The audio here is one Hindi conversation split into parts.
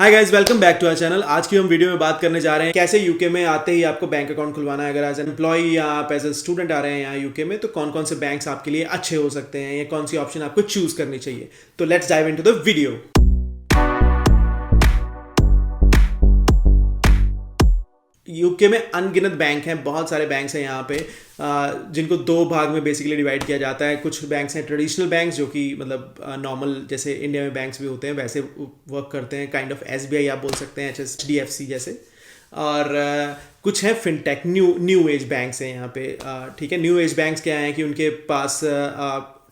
Hi guys, welcome back to our channel. आज की हम वीडियो में बात करने जा रहे हैं कैसे यूके में आते ही आपको बैंक अकाउंट खुलवाना है। अगर एज एन एम्प्लॉय या आप एज ए स्टूडेंट आ रहे हैं यहाँ यूके में, तो कौन कौन से बैंक्स आपके लिए अच्छे हो सकते हैं या कौन सी ऑप्शन आपको चूज करनी चाहिए। तो let's dive into the video. UK में अनगिनत बैंक हैं, बहुत सारे बैंक्स हैं यहाँ पे, जिनको दो भाग में बेसिकली डिवाइड किया जाता है। कुछ बैंक्स हैं ट्रेडिशनल बैंक्स, जो कि मतलब नॉर्मल जैसे इंडिया में बैंक्स भी होते हैं वैसे वर्क करते हैं, काइंड ऑफ एसबीआई आप बोल सकते हैं, HDFC जैसे। और कुछ हैं फिनटेक, न्यू एज बैंक्स हैं यहाँ पे। ठीक है, न्यू एज बैंक्स क्या हैं कि उनके पास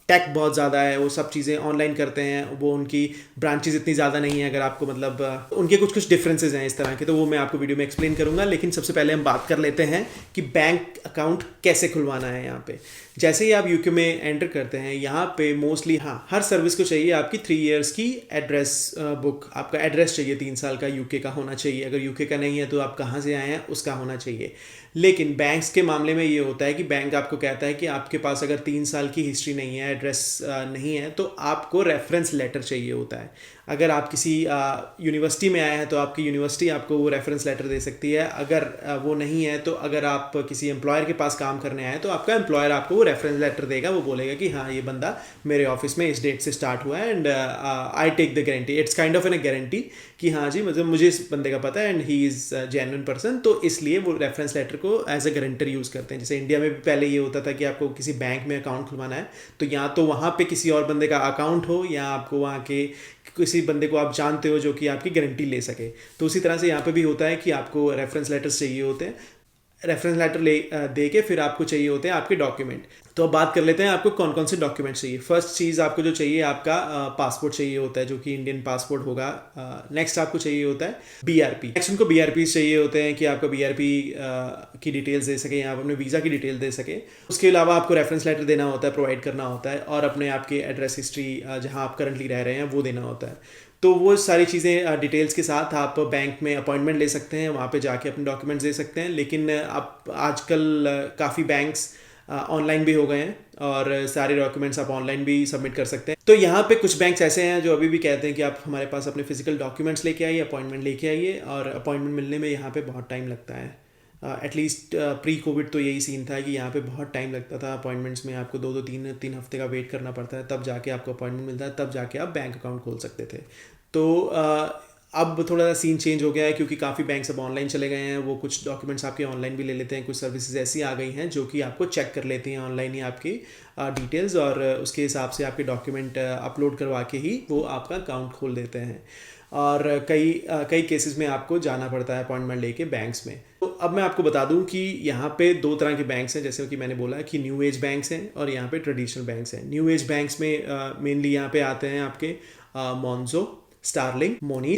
टेक बहुत ज़्यादा है, वो सब चीज़ें ऑनलाइन करते हैं, वो उनकी ब्रांचेस इतनी ज़्यादा नहीं है। अगर आपको मतलब उनके कुछ डिफरेंसेस हैं इस तरह के, तो वो मैं आपको वीडियो में एक्सप्लेन करूंगा। लेकिन सबसे पहले हम बात कर लेते हैं कि बैंक अकाउंट कैसे खुलवाना है यहाँ पे। जैसे ही आप यूके में एंटर करते हैं, यहाँ पे मोस्टली हर सर्विस को चाहिए आपकी 3 इयर्स की एड्रेस बुक। आपका एड्रेस चाहिए 3 साल का यूके का होना चाहिए। अगर यूके का नहीं है तो आप कहाँ से आए हैं उसका होना चाहिए। लेकिन बैंक्स के मामले में ये होता है कि बैंक आपको कहता है कि आपके पास अगर 3 साल की हिस्ट्री नहीं है, एड्रेस नहीं है, तो आपको रेफरेंस लेटर चाहिए होता है। अगर आप किसी यूनिवर्सिटी में आए हैं तो आपकी यूनिवर्सिटी आपको वो रेफरेंस लेटर दे सकती है। अगर वो नहीं है तो अगर आप किसी एम्प्लॉयर के पास काम करने आए तो आपका एम्प्लॉयर आपको वो रेफरेंस लेटर देगा। वो बोलेगा कि हाँ, ये बंदा मेरे ऑफिस में इस डेट से स्टार्ट हुआ है and I take the guarantee. It's kind of an guarantee कि हाँ जी, मतलब मुझे इस बंदे का पता है and he is genuine person. तो इसलिए वो रेफरेंस लेटर को एज ए गारंटर यूज़ करते हैं। जैसे इंडिया में भी पहले ये होता था कि आपको किसी बैंक में अकाउंट खुलवाना है तो या तो वहाँ पे किसी और बंदे का अकाउंट हो या आपको वहाँ के किसी बंदे को आप जानते हो जो कि आपकी गारंटी ले सके। तो उसी तरह से यहाँ पे भी होता है कि आपको रेफरेंस लेटर्स चाहिए होते हैं। रेफरेंस लेटर दे के फिर आपको चाहिए होते हैं आपके डॉक्यूमेंट। तो अब बात कर लेते हैं आपको कौन कौन से डॉक्यूमेंट चाहिए। फर्स्ट चीज़ आपको जो चाहिए, आपका पासपोर्ट चाहिए होता है, जो कि इंडियन पासपोर्ट होगा। नेक्स्ट आपको चाहिए होता है BRP। नेक्स्ट उनको BRP चाहिए होते हैं कि आपका BRP की डिटेल्स दे सके या आप अपने वीज़ा की डिटेल दे सके। उसके अलावा आपको रेफरेंस लेटर देना होता है, प्रोवाइड करना होता है, और अपने आपके एड्रेस हिस्ट्री जहाँ आप करंटली रह रहे हैं वो देना होता है। तो वो सारी चीज़ें डिटेल्स के साथ आप बैंक में अपॉइंटमेंट ले सकते हैं, वहाँ पे जाके अपने डॉक्यूमेंट्स दे सकते हैं। लेकिन आप आजकल काफ़ी बैंक्स ऑनलाइन भी हो गए हैं और सारे डॉक्यूमेंट्स आप ऑनलाइन भी सबमिट कर सकते हैं। तो यहाँ पे कुछ बैंक्स ऐसे हैं जो अभी भी कहते हैं कि आप हमारे पास अपने फिजिकल डॉक्यूमेंट्स लेके आइए, अपॉइंटमेंट लेके आइए। और अपॉइंटमेंट मिलने में यहाँ पे बहुत टाइम लगता है। एटलीस्ट प्री कोविड तो यही सीन था कि यहाँ पे बहुत टाइम लगता था अपॉइंटमेंट्स में। आपको 2-3 हफ्ते का वेट करना पड़ता है, तब जाके आपको अपॉइंटमेंट मिलता है, तब जाके आप बैंक अकाउंट खोल सकते थे। तो अब थोड़ा सा सीन चेंज हो गया है क्योंकि काफ़ी बैंक्स अब ऑनलाइन चले गए हैं। वो कुछ डॉक्यूमेंट्स आपके ऑनलाइन भी ले लेते हैं। कुछ सर्विसेज ऐसी आ गई हैं जो कि आपको चेक कर लेती हैं ऑनलाइन ही आपकी डिटेल्स, और उसके हिसाब से आपके डॉक्यूमेंट अपलोड करवा के ही वो आपका अकाउंट खोल देते हैं। और कई केसेस में आपको जाना पड़ता है अपॉइंटमेंट लेके बैंक्स में। तो अब मैं आपको बता दूं कि यहाँ पे 2 तरह के बैंक्स हैं, जैसे कि मैंने बोला कि न्यू एज बैंक्स हैं और यहाँ पे ट्रेडिशनल बैंक्स हैं। न्यू एज बैंक्स में मेनली यहाँ पे आते हैं आपके Monzo, Starling, Monese,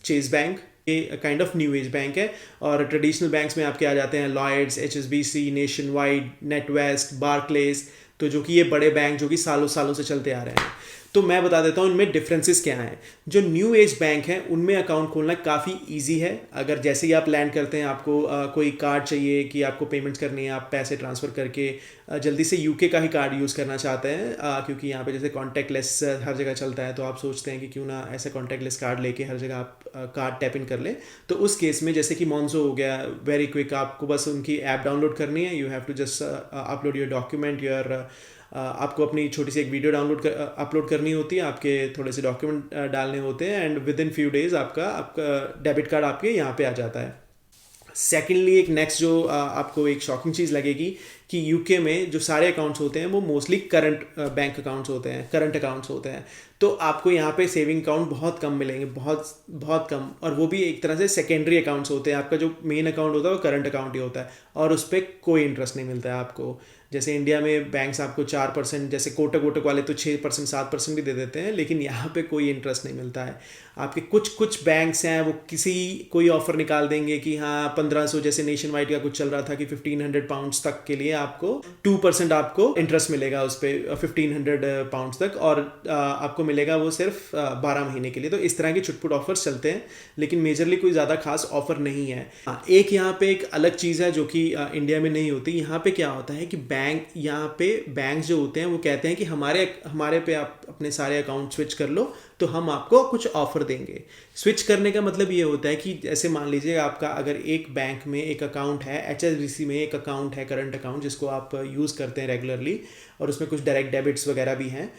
Chase bank, ये kind of new age bank है। और ट्रेडिशनल बैंक्स में आपके आ जाते हैं Lloyds, HSBC, Nationwide, NatWest, Barclays. तो जो कि ये बड़े बैंक जो कि सालों सालों से चलते आ रहे हैं। तो मैं बता देता हूँ इनमें डिफरेंसेस क्या हैं। जो न्यू एज बैंक हैं उनमें अकाउंट खोलना काफ़ी इजी है। अगर जैसे ही आप लैंड करते हैं, आपको कोई कार्ड चाहिए कि आपको पेमेंट्स करनी है, आप पैसे ट्रांसफ़र करके जल्दी से यूके का ही कार्ड यूज़ करना चाहते हैं, क्योंकि यहाँ पे जैसे कॉन्टैक्टलेस हर जगह चलता है, तो आप सोचते हैं कि क्यों ना ऐसे कॉन्टैक्टलेस कार्ड लेके हर जगह आप कार्ड टैप इन कर लें। तो उस केस में जैसे कि मॉन्जो हो गया, वेरी क्विक, आपको बस उनकी ऐप डाउनलोड करनी है। You have to just upload your document, आपको अपनी छोटी सी एक वीडियो अपलोड करनी होती है, आपके थोड़े से डॉक्यूमेंट डालने होते हैं, and with in few days आपका डेबिट कार्ड आपके यहाँ पे आ जाता है। सेकेंडली, एक नेक्स्ट जो आपको एक शॉकिंग चीज़ लगेगी कि यूके में जो सारे अकाउंट्स होते हैं वो मोस्टली करंट बैंक अकाउंट्स होते हैं, करंट अकाउंट्स होते हैं। तो आपको यहाँ पे सेविंग अकाउंट बहुत कम मिलेंगे, बहुत बहुत कम, और वो भी एक तरह से सेकेंडरी अकाउंट्स होते हैं। आपका जो मेन अकाउंट होता है वो करंट अकाउंट ही होता है और उस पर कोई इंटरेस्ट नहीं मिलता है आपको। जैसे इंडिया में बैंक्स आपको 4%, जैसे कोटक वाले तो 6%, 7% भी दे देते हैं, लेकिन यहाँ पे कोई इंटरेस्ट नहीं मिलता है। आपके कुछ बैंक्स हैं वो कोई ऑफर निकाल देंगे कि हाँ 1500, जैसे नेशन वाइड का कुछ चल रहा था कि 1500 पाउंड्स तक के लिए आपको 2% आपको इंटरेस्ट मिलेगा उस पर, 1500 पाउंड्स तक, और आपको मिलेगा वो सिर्फ 12 महीने के लिए। तो इस तरह के छुटपुट ऑफर्स चलते हैं, लेकिन मेजरली कोई ज़्यादा खास ऑफर नहीं है। एक यहाँ पे एक अलग चीज़ है जो कि इंडिया में नहीं होती। यहाँ पे क्या होता है कि बैंक जो होते हैं वो कहते हैं कि हमारे पे आप अपने सारे अकाउंट स्विच कर लो, तो हम आपको कुछ ऑफर देंगे। स्विच करने का मतलब ये होता है कि जैसे मान लीजिए आपका अगर एक बैंक में एक अकाउंट है, HSBC में एक अकाउंट है, करंट अकाउंट जिसको आप यूज़ करते हैं रेगुलरली, और उसमें कुछ डायरेक्ट डेबिट्स वगैरह भी हैं।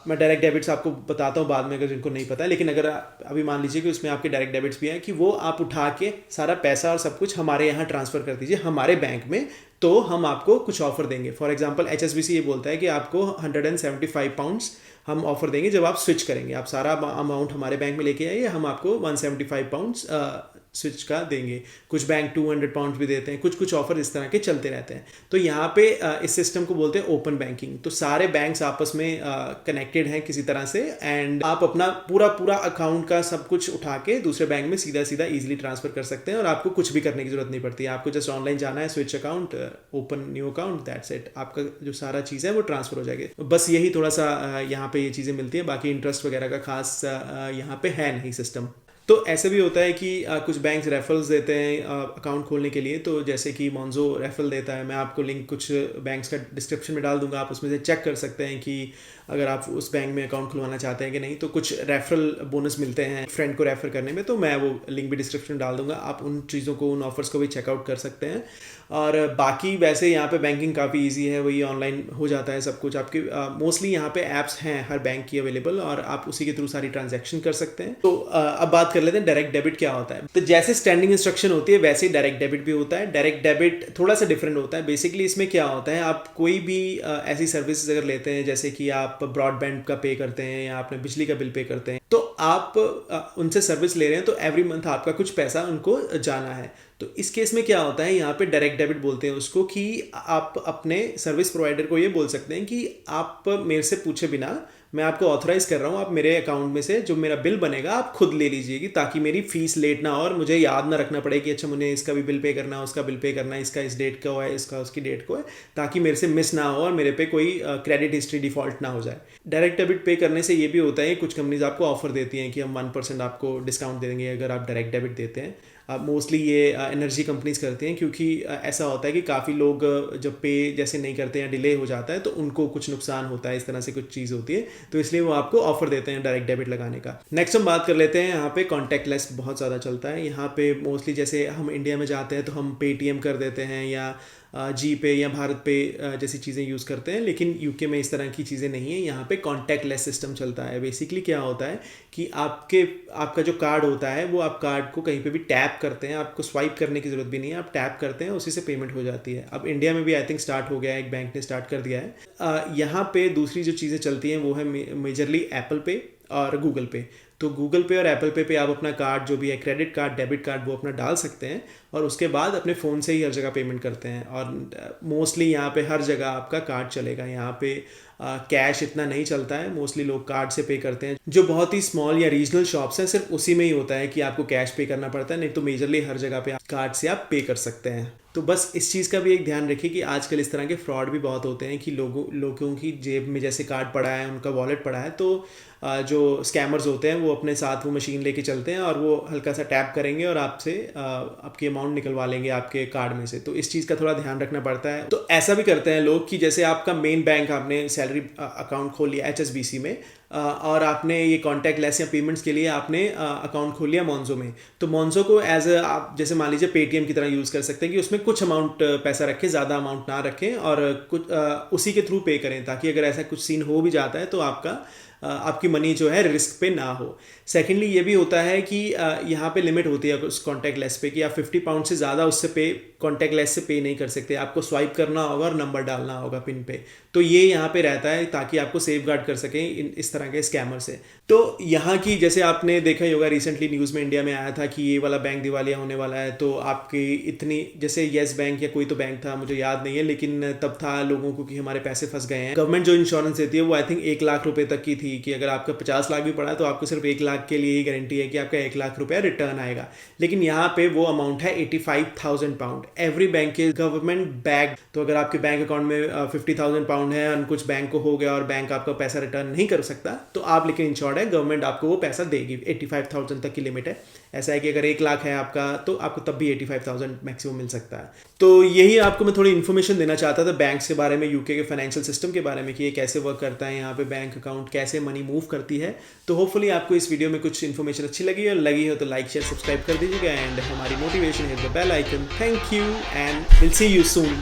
मैं डायरेक्ट डेबिट्स आपको बताता हूँ बाद में अगर जिनको नहीं पता है, लेकिन अगर अभी मान लीजिए कि उसमें आपके डायरेक्ट डेबिट्स भी हैं कि वो आप उठा के सारा पैसा और सब कुछ हमारे यहाँ ट्रांसफ़र कर दीजिए हमारे बैंक में, तो हम आपको कुछ ऑफर देंगे। फॉर एग्जांपल HSBC ये बोलता है कि आपको 175 पाउंड्स हम ऑफर देंगे जब आप स्विच करेंगे, आप सारा अमाउंट हमारे बैंक में लेके आइए, हम आपको 175 पाउंड्स स्विच का देंगे। कुछ बैंक 200 पाउंड भी देते हैं, कुछ कुछ ऑफर इस तरह के चलते रहते हैं। तो यहाँ पे इस सिस्टम को बोलते हैं ओपन बैंकिंग। तो सारे बैंक्स आपस में कनेक्टेड हैं किसी तरह से, एंड आप अपना पूरा पूरा अकाउंट का सब कुछ उठा के दूसरे बैंक में सीधा सीधा इजीली ट्रांसफर कर सकते हैं, और आपको कुछ भी करने की जरूरत नहीं पड़ती है। आपको जस्ट ऑनलाइन जाना है, switch account, open new account, that's it, आपका जो सारा चीज़ है वो ट्रांसफर हो जाएगी। बस यही थोड़ा सा यहाँ पे ये चीज़ें मिलती है, बाकी इंटरेस्ट वगैरह का खास यहाँ पे है नहीं सिस्टम। तो ऐसे भी होता है कि कुछ बैंक्स रेफरल्स देते हैं अकाउंट खोलने के लिए। तो जैसे कि मोंजो रेफरल देता है, मैं आपको लिंक कुछ बैंक्स का डिस्क्रिप्शन में डाल दूंगा, आप उसमें से चेक कर सकते हैं कि अगर आप उस बैंक में अकाउंट खुलवाना चाहते हैं कि नहीं। तो कुछ रेफरल बोनस मिलते हैं फ्रेंड को रेफर करने में, तो मैं वो लिंक भी डिस्क्रिप्शन में डाल दूंगा, आप उन चीज़ों को, उन ऑफर्स को भी चेकआउट कर सकते हैं। और बाकी वैसे यहाँ पे बैंकिंग काफ़ी इजी है, वही ऑनलाइन हो जाता है सब कुछ। आपके मोस्टली यहाँ पे ऐप्स हैं हर बैंक की अवेलेबल, और आप उसी के थ्रू सारी ट्रांजैक्शन कर सकते हैं। तो अब बात कर लेते हैं डायरेक्ट डेबिट क्या होता है। तो जैसे स्टैंडिंग इंस्ट्रक्शन होती है वैसे ही डायरेक्ट डेबिट भी होता है। डायरेक्ट डेबिट थोड़ा सा डिफरेंट होता है। बेसिकली इसमें क्या होता है, आप कोई भी ऐसी सर्विसेज अगर लेते हैं, जैसे कि आप ब्रॉडबैंड का पे करते हैं या आपने बिजली का बिल पे करते हैं, तो आप उनसे सर्विस ले रहे हैं, तो एवरी मंथ आपका कुछ पैसा उनको जाना है। तो इस केस में क्या होता है, यहाँ पे डायरेक्ट डेबिट बोलते हैं उसको, कि आप अपने सर्विस प्रोवाइडर को ये बोल सकते हैं कि आप मेरे से पूछे बिना, मैं आपको ऑथराइज कर रहा हूँ, आप मेरे अकाउंट में से जो मेरा बिल बनेगा आप खुद ले लीजिएगी, ताकि मेरी फीस लेट ना हो और मुझे याद ना रखना पड़े कि अच्छा मुझे इसका भी बिल पे करना है, उसका बिल पे करना है, इसका इस डेट का है, इसका उसकी डेट को है, ताकि मेरे से मिस ना हो और मेरे पे कोई क्रेडिट हिस्ट्री डिफॉल्ट ना हो जाए। डायरेक्ट डेबिट पे करने से ये भी होता है, कुछ कंपनीज आपको ऑफर देती हैं कि हम 1% आपको डिस्काउंट दे देंगे अगर आप डायरेक्ट डेबिट देते हैं। मोस्टली ये एनर्जी कंपनीज करती हैं, क्योंकि ऐसा होता है कि काफ़ी लोग जब पे जैसे नहीं करते हैं, डिले हो जाता है, तो उनको कुछ नुकसान होता है, इस तरह से कुछ चीज़ होती है, तो इसलिए वो आपको ऑफर देते हैं डायरेक्ट डेबिट लगाने का। नेक्स्ट हम बात कर लेते हैं, यहाँ पे कॉन्टैक्टलेस बहुत ज़्यादा चलता है। यहाँ पे मोस्टली जैसे हम इंडिया में जाते हैं तो हम पेटीएम कर देते हैं या जी पे या भारत पे जैसी चीज़ें यूज़ करते हैं, लेकिन यूके में इस तरह की चीज़ें नहीं है। यहाँ पे कॉन्टैक्टलेस सिस्टम चलता है। बेसिकली क्या होता है कि आपका जो कार्ड होता है वो आप कार्ड को कहीं पे भी टैप करते हैं, आपको स्वाइप करने की ज़रूरत भी नहीं है, आप टैप करते हैं, उसी से पेमेंट हो जाती है। अब इंडिया में भी आई थिंक स्टार्ट हो गया है, एक बैंक ने स्टार्ट कर दिया है। यहाँ पे दूसरी जो चीज़ें चलती हैं वो है मेजरली एप्पल पे और गूगल पे। तो गूगल पे और एप्पल पे आप अपना कार्ड जो भी है, क्रेडिट कार्ड, डेबिट कार्ड, वो अपना डाल सकते हैं, और उसके बाद अपने फ़ोन से ही हर जगह पेमेंट करते हैं। और मोस्टली यहाँ पे हर जगह आपका कार्ड चलेगा। यहाँ पे कैश इतना नहीं चलता है, मोस्टली लोग कार्ड से पे करते हैं। जो बहुत ही स्मॉल या रीजनल शॉप्स हैं, सिर्फ उसी में ही होता है कि आपको कैश पे करना पड़ता है, नहीं तो मेजरली हर जगह पे कार्ड से आप पे कर सकते हैं। तो बस इस चीज़ का भी एक ध्यान रखिए कि आजकल इस तरह के फ्रॉड भी बहुत होते हैं कि लोगों की जेब में जैसे कार्ड पड़ा है, उनका वॉलेट पड़ा है, तो जो स्कैमर्स होते हैं वो अपने साथ वो मशीन लेके चलते हैं और वो हल्का सा टैप करेंगे और आपसे आपकी अमाउंट निकलवा लेंगे आपके कार्ड में से। तो इस चीज़ का थोड़ा ध्यान रखना पड़ता है। तो ऐसा भी करते हैं लोग कि जैसे आपका मेन बैंक, आपने सैलरी अकाउंट खोल लिया HSBC में, और आपने ये कॉन्टैक्टलेस या पेमेंट्स के लिए आपने अकाउंट खोल लिया मोंजो में, तो मोंजो को एज आप जैसे मान लीजिए पेटीएम की तरह यूज़ कर सकते हैं कि उसमें कुछ अमाउंट पैसा रखें, ज़्यादा अमाउंट ना रखें, और कुछ उसी के थ्रू पे करें, ताकि अगर ऐसा कुछ सीन हो भी जाता है तो आपकी मनी जो है रिस्क पे ना हो। सेकेंडली ये भी होता है कि यहाँ पे लिमिट होती है उस कॉन्टैक्टलेस पे कि आप 50 पाउंड से ज़्यादा उससे पे कॉन्टैक्टलेस से पे नहीं कर सकते, आपको स्वाइप करना होगा और नंबर डालना होगा पिन पे। तो ये यहाँ पे रहता है ताकि आपको सेफ गार्ड कर सकें इस तरह के स्कैमर से। तो यहाँ की जैसे आपने देखा ही होगा, रिसेंटली न्यूज़ में इंडिया में आया था कि ये वाला बैंक दिवालिया होने वाला है, तो आपकी इतनी जैसे येस बैंक या कोई तो बैंक था, मुझे याद नहीं है, लेकिन तब था लोगों को कि हमारे पैसे फंस गए हैं। गवर्नमेंट जो इंश्योरेंस देती है वो आई थिंक 1 लाख रुपए तक की थी, कि अगर आपका 50 लाख भी पड़ा है तो आपको सिर्फ 1 लाख के लिए ही गारंटी है कि आपका 1 लाख रुपया रिटर्न आएगा। लेकिन यहाँ पे वो अमाउंट है 85,000 pound. Every bank is government back. तो अगर आपके बैंक अकाउंट में 50,000 पाउंड है और कुछ बैंक को हो गया और बैंक आपका पैसा रिटर्न नहीं कर सकता, तो आप लेकिन इंश्योर्ड है, गवर्नमेंट आपको वो पैसा देगी। 85,000 तक की लिमिट है। ऐसा है कि अगर 1 लाख है आपका तो आपको तब भी 85,000 मैक्सिमम मिल सकता है। तो यही आपको मैं थोड़ी इन्फॉर्मेशन देना चाहता था बैंक्स के बारे में, यूके के फाइनेंशियल सिस्टम के बारे में, कि ये कैसे वर्क करता है, यहाँ पे बैंक अकाउंट कैसे कैसे मनी मूव करती है। तो होपफुली आपको इस वीडियो में कुछ इन्फॉर्मेशन अच्छी लगी और लगी हो तो लाइक शेयर सब्सक्राइब कर दीजिएगा एंड हमारी मोटिवेशन है the bell icon. Thank you and will see you soon.